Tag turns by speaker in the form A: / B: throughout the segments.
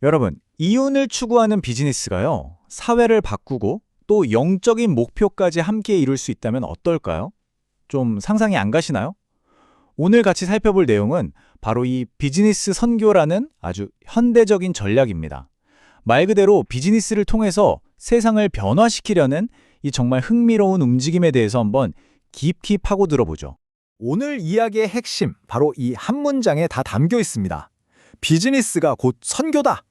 A: 여러분, 이윤을 추구하는 비즈니스가요, 사회를 바꾸고 또 영적인 목표까지 함께 이룰 수 있다면 어떨까요? 좀 상상이 안 가시나요? 오늘 같이 살펴볼 내용은 바로 이 비즈니스 선교라는 아주 현대적인 전략입니다. 말 그대로 비즈니스를 통해서 세상을 변화시키려는 이 정말 흥미로운 움직임에 대해서 한번 깊이 파고 들어보죠.
B: 오늘 이야기의 핵심, 바로 이 한 문장에 다 담겨 있습니다. 비즈니스가 곧 선교다.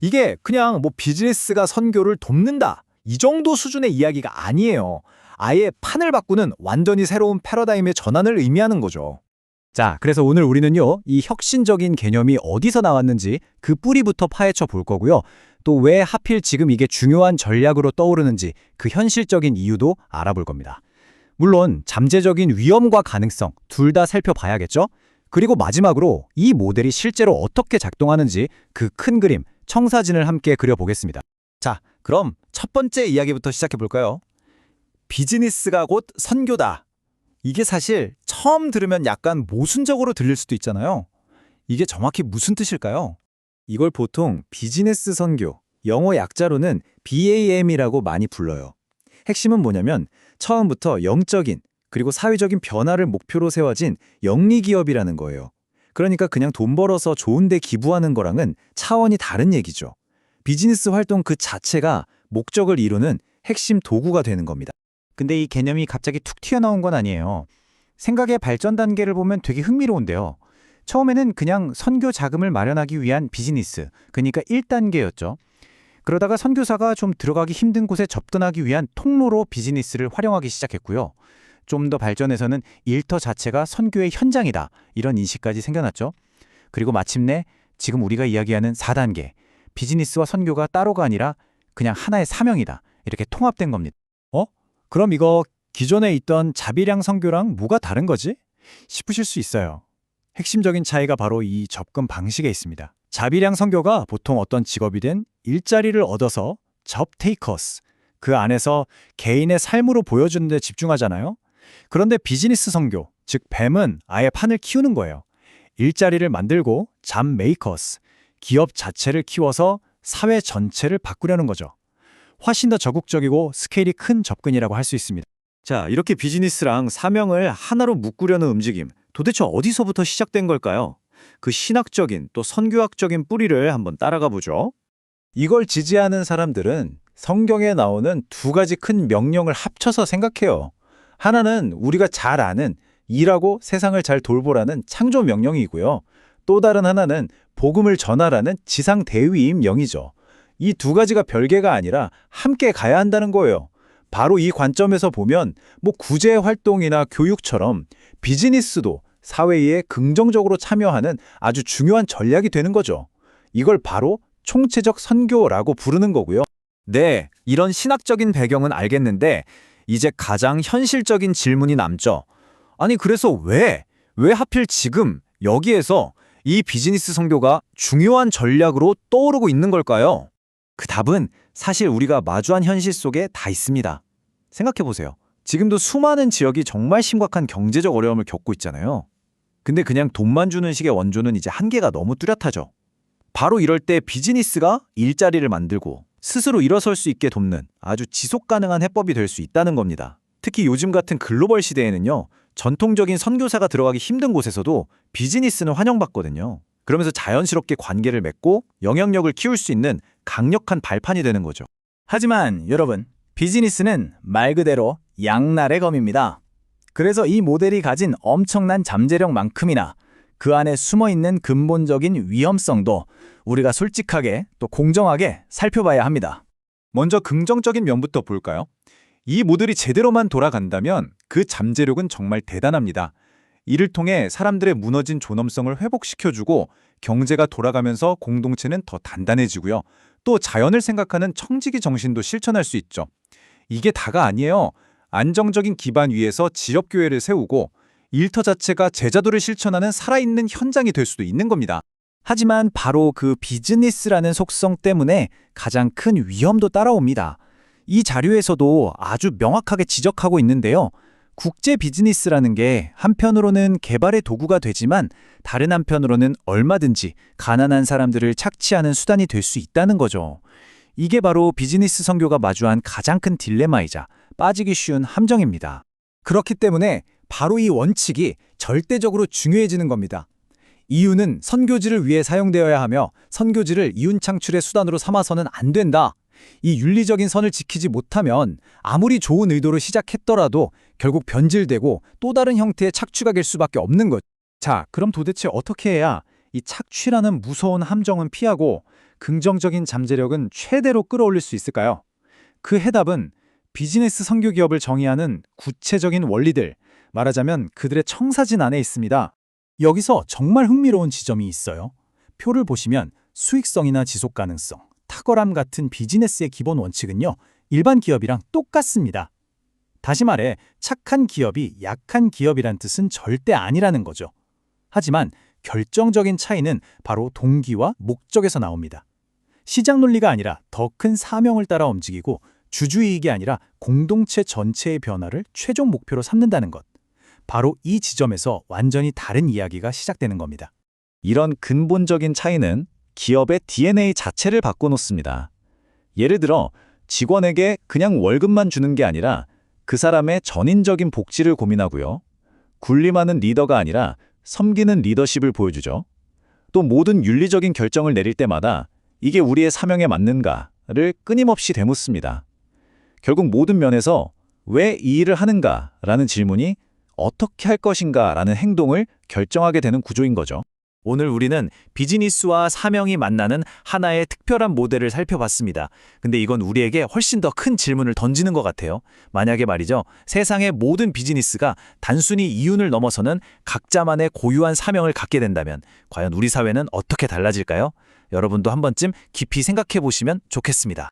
B: 이게 그냥 비즈니스가 선교를 돕는다, 이 정도 수준의 이야기가 아니에요. 아예 판을 바꾸는 완전히 새로운 패러다임의 전환을 의미하는 거죠.
A: 자, 그래서 오늘 우리는요, 이 혁신적인 개념이 어디서 나왔는지 그 뿌리부터 파헤쳐 볼 거고요. 또 왜 하필 지금 이게 중요한 전략으로 떠오르는지 그 현실적인 이유도 알아볼 겁니다. 물론 잠재적인 위험과 가능성 둘 다 살펴봐야겠죠? 그리고 마지막으로 이 모델이 실제로 어떻게 작동하는지 그 큰 그림, 청사진을 함께 그려보겠습니다.
B: 자, 그럼 첫 번째 이야기부터 시작해 볼까요? 비즈니스가 곧 선교다. 이게 사실 처음 들으면 약간 모순적으로 들릴 수도 있잖아요. 이게 정확히 무슨 뜻일까요? 이걸 보통 비즈니스 선교, 영어 약자로는 BAM이라고 많이 불러요. 핵심은 뭐냐면 처음부터 영적인 그리고 사회적인 변화를 목표로 세워진 영리기업이라는 거예요. 그러니까 그냥 돈 벌어서 좋은 데 기부하는 거랑은 차원이 다른 얘기죠. 비즈니스 활동 그 자체가 목적을 이루는 핵심 도구가 되는 겁니다.
A: 근데 이 개념이 갑자기 툭 튀어나온 건 아니에요. 생각의 발전 단계를 보면 되게 흥미로운데요. 처음에는 그냥 선교 자금을 마련하기 위한 비즈니스, 그러니까 1단계였죠. 그러다가 선교사가 좀 들어가기 힘든 곳에 접근하기 위한 통로로 비즈니스를 활용하기 시작했고요. 좀 더 발전해서는 일터 자체가 선교의 현장이다, 이런 인식까지 생겨났죠. 그리고 마침내 지금 우리가 이야기하는 4단계, 비즈니스와 선교가 따로가 아니라 그냥 하나의 사명이다, 이렇게 통합된 겁니다.
B: 그럼 이거 기존에 있던 자비량 선교랑 뭐가 다른 거지? 싶으실 수 있어요. 핵심적인 차이가 바로 이 접근 방식에 있습니다. 자비량 선교가 보통 어떤 직업이든 일자리를 얻어서 job takers, 그 안에서 개인의 삶으로 보여주는 데 집중하잖아요. 그런데 비즈니스 선교, 즉 뱀은 아예 판을 키우는 거예요. 일자리를 만들고 job makers, 기업 자체를 키워서 사회 전체를 바꾸려는 거죠. 훨씬 더 적극적이고 스케일이 큰 접근이라고 할 수 있습니다.
A: 자, 이렇게 비즈니스랑 사명을 하나로 묶으려는 움직임, 도대체 어디서부터 시작된 걸까요? 그 신학적인 또 선교학적인 뿌리를 한번 따라가 보죠. 이걸 지지하는 사람들은 성경에 나오는 두 가지 큰 명령을 합쳐서 생각해요. 하나는 우리가 잘 아는 일하고 세상을 잘 돌보라는 창조 명령이고요. 또 다른 하나는 복음을 전하라는 지상 대위임 영이죠. 이 두 가지가 별개가 아니라 함께 가야 한다는 거예요. 바로 이 관점에서 보면 구제 활동이나 교육처럼 비즈니스도 사회에 긍정적으로 참여하는 아주 중요한 전략이 되는 거죠. 이걸 바로 총체적 선교라고 부르는 거고요.
B: 네, 이런 신학적인 배경은 알겠는데 이제 가장 현실적인 질문이 남죠. 아니 그래서 왜 하필 지금 여기에서 이 비즈니스 선교가 중요한 전략으로 떠오르고 있는 걸까요? 그 답은 사실 우리가 마주한 현실 속에 다 있습니다. 생각해보세요. 지금도 수많은 지역이 정말 심각한 경제적 어려움을 겪고 있잖아요. 근데 그냥 돈만 주는 식의 원조는 이제 한계가 너무 뚜렷하죠. 바로 이럴 때 비즈니스가 일자리를 만들고 스스로 일어설 수 있게 돕는 아주 지속 가능한 해법이 될 수 있다는 겁니다. 특히 요즘 같은 글로벌 시대에는요, 전통적인 선교사가 들어가기 힘든 곳에서도 비즈니스는 환영받거든요. 그러면서 자연스럽게 관계를 맺고 영향력을 키울 수 있는 강력한 발판이 되는 거죠.
A: 하지만 여러분, 비즈니스는 말 그대로 양날의 검입니다. 그래서 이 모델이 가진 엄청난 잠재력만큼이나 그 안에 숨어있는 근본적인 위험성도 우리가 솔직하게 또 공정하게 살펴봐야 합니다.
B: 먼저 긍정적인 면부터 볼까요? 이 모델이 제대로만 돌아간다면 그 잠재력은 정말 대단합니다. 이를 통해 사람들의 무너진 존엄성을 회복시켜주고 경제가 돌아가면서 공동체는 더 단단해지고요. 또 자연을 생각하는 청지기 정신도 실천할 수 있죠. 이게 다가 아니에요. 안정적인 기반 위에서 지역교회를 세우고 일터 자체가 제자도를 실천하는 살아있는 현장이 될 수도 있는 겁니다.
A: 하지만 바로 그 비즈니스라는 속성 때문에 가장 큰 위험도 따라옵니다. 이 자료에서도 아주 명확하게 지적하고 있는데요. 국제 비즈니스라는 게 한편으로는 개발의 도구가 되지만 다른 한편으로는 얼마든지 가난한 사람들을 착취하는 수단이 될 수 있다는 거죠. 이게 바로 비즈니스 선교가 마주한 가장 큰 딜레마이자 빠지기 쉬운 함정입니다.
B: 그렇기 때문에 바로 이 원칙이 절대적으로 중요해지는 겁니다. 이윤은 선교지를 위해 사용되어야 하며 선교지를 이윤 창출의 수단으로 삼아서는 안 된다. 이 윤리적인 선을 지키지 못하면 아무리 좋은 의도로 시작했더라도 결국 변질되고 또 다른 형태의 착취가 될 수밖에 없는 것.
A: 자, 그럼 도대체 어떻게 해야 이 착취라는 무서운 함정은 피하고 긍정적인 잠재력은 최대로 끌어올릴 수 있을까요? 그 해답은 비즈니스 선교 기업을 정의하는 구체적인 원리들, 말하자면 그들의 청사진 안에 있습니다. 여기서 정말 흥미로운 지점이 있어요. 표를 보시면 수익성이나 지속 가능성, 탁월함 같은 비즈니스의 기본 원칙은요, 일반 기업이랑 똑같습니다. 다시 말해 착한 기업이 약한 기업이란 뜻은 절대 아니라는 거죠. 하지만 결정적인 차이는 바로 동기와 목적에서 나옵니다. 시장 논리가 아니라 더 큰 사명을 따라 움직이고 주주이익이 아니라 공동체 전체의 변화를 최종 목표로 삼는다는 것. 바로 이 지점에서 완전히 다른 이야기가 시작되는 겁니다.
B: 이런 근본적인 차이는 기업의 DNA 자체를 바꿔놓습니다. 예를 들어 직원에게 그냥 월급만 주는 게 아니라 그 사람의 전인적인 복지를 고민하고요. 군림하는 리더가 아니라 섬기는 리더십을 보여주죠. 또 모든 윤리적인 결정을 내릴 때마다 이게 우리의 사명에 맞는가를 끊임없이 되묻습니다. 결국 모든 면에서 왜 이 일을 하는가라는 질문이 어떻게 할 것인가라는 행동을 결정하게 되는 구조인 거죠.
A: 오늘 우리는 비즈니스와 사명이 만나는 하나의 특별한 모델을 살펴봤습니다. 근데 이건 우리에게 훨씬 더 큰 질문을 던지는 것 같아요. 만약에 말이죠, 세상의 모든 비즈니스가 단순히 이윤을 넘어서는 각자만의 고유한 사명을 갖게 된다면 과연 우리 사회는 어떻게 달라질까요? 여러분도 한 번쯤 깊이 생각해 보시면 좋겠습니다.